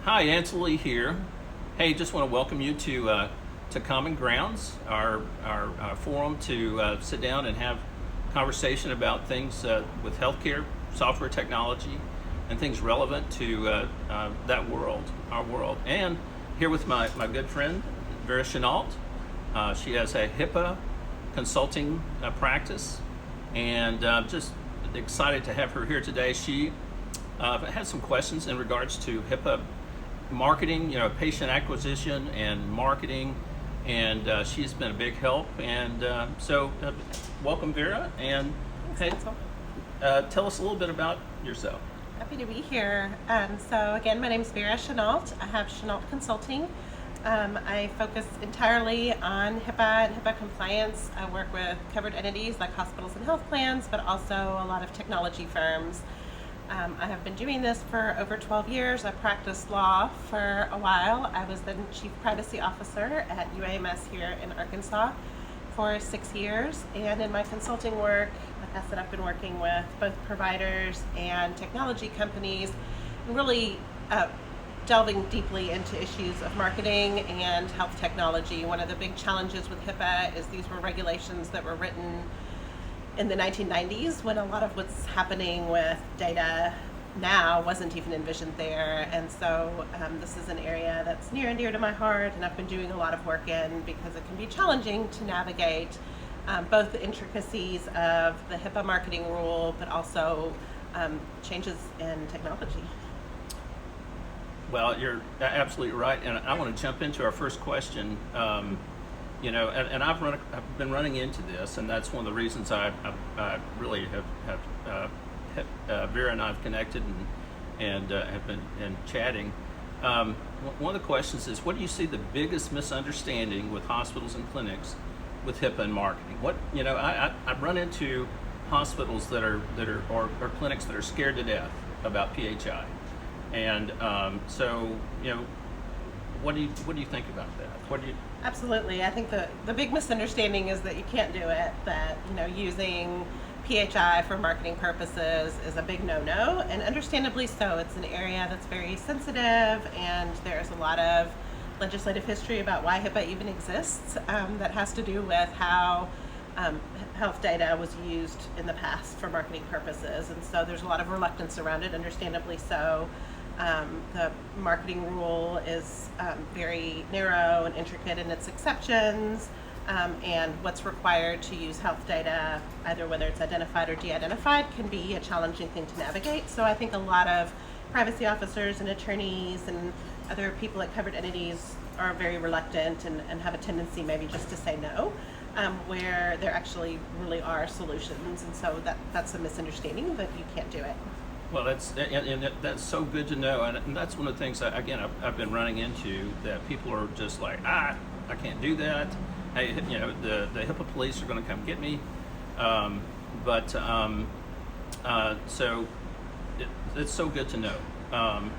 Hi, Ansley here. Hey, just want to welcome you to Common Grounds, our forum to sit down and have conversation about things with healthcare, software technology, and things relevant to that world, our world. And here with my good friend, Vera. She has a HIPAA consulting practice, and just excited to have her here today. She had some questions in regards to HIPAA marketing, patient acquisition and marketing, and she's been a big help. And so, welcome, Vera. And hey, tell us a little bit about yourself. Happy to be here. So again, my name is Vera Chenault. I have Chenault Consulting. I focus entirely on HIPAA and HIPAA compliance. I work with covered entities like hospitals and health plans, but also a lot of technology firms. I have been doing this for over 12 years. I practiced law for a while. I was the Chief Privacy Officer at UAMS here in Arkansas for 6 years. And in my consulting work, like I said, I've been working with both providers and technology companies, and really delving deeply into issues of marketing and health technology. One of the big challenges with HIPAA is these were regulations that were written in the 1990s, when a lot of what's happening with data now wasn't even envisioned there. And so this is an area that's near and dear to my heart, and I've been doing a lot of work in, because it can be challenging to navigate both the intricacies of the HIPAA marketing rule, but also changes in technology. Well, you're absolutely right, and I want to jump into our first question. And I've been running into this, and that's one of the reasons I really have Vera and I have connected and have been chatting. One of the questions is, what do you see the biggest misunderstanding with hospitals and clinics with HIPAA and marketing? I run into hospitals or clinics that are scared to death about PHI, and what do you think about that? Absolutely. I think the big misunderstanding is that you can't do it, that using PHI for marketing purposes is a big no-no, and understandably so. It's an area that's very sensitive, and there's a lot of legislative history about why HIPAA even exists, that has to do with how health data was used in the past for marketing purposes, and so there's a lot of reluctance around it, understandably so. The marketing rule is very narrow and intricate in its exceptions, and what's required to use health data, either whether it's identified or de-identified, can be a challenging thing to navigate. So I think a lot of privacy officers and attorneys and other people at covered entities are very reluctant and have a tendency maybe just to say no, where there actually really are solutions. And so that's a misunderstanding, that you can't do it. Well, that's so good to know, and that's one of the things that, again, I've been running into, that people are just like, I can't do that. Hey, the HIPAA police are going to come get me, so it's so good to know,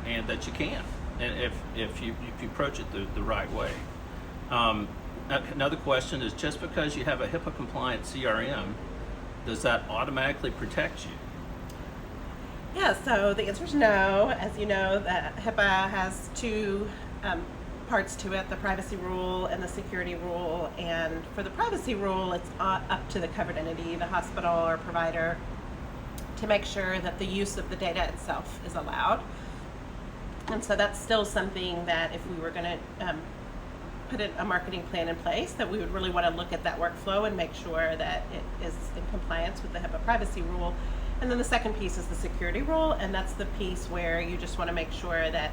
and that you can, and if you approach it the right way. Another question is, just because you have a HIPAA compliant CRM, does that automatically protect you? Yeah, so the answer is no. As you know, that HIPAA has two parts to it, the privacy rule and the security rule. And for the privacy rule, it's up to the covered entity, the hospital or provider, to make sure that the use of the data itself is allowed. And so that's still something that, if we were going to put a marketing plan in place, that we would really want to look at that workflow and make sure that it is in compliance with the HIPAA privacy rule. And then the second piece is the security rule, and that's the piece where you just want to make sure that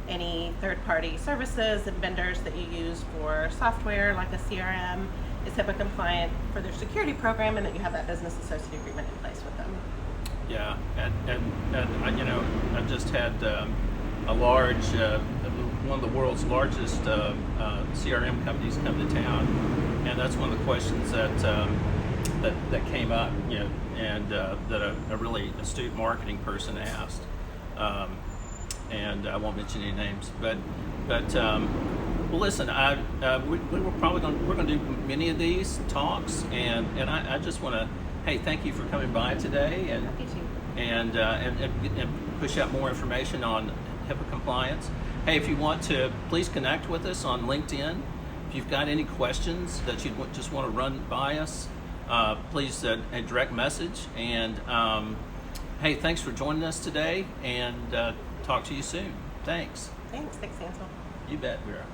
any third-party services and vendors that you use for software, like a CRM, is HIPAA compliant for their security program, and that you have that business associate agreement in place with them. Yeah, and I just had a large, one of the world's largest CRM companies come to town, and that's one of the questions that came up, and that a really astute marketing person asked, and I won't mention any names, but well, listen, we're going to do many of these talks, and I just want to, hey, thank you for coming by today, and Happy to. and push out more information on HIPAA compliance. Hey, if you want to, please connect with us on LinkedIn. If you've got any questions that you just want to run by us, please a direct message. And hey, thanks for joining us today, and talk to you soon. Thanks. Thanks, Ansel. You bet, Vera.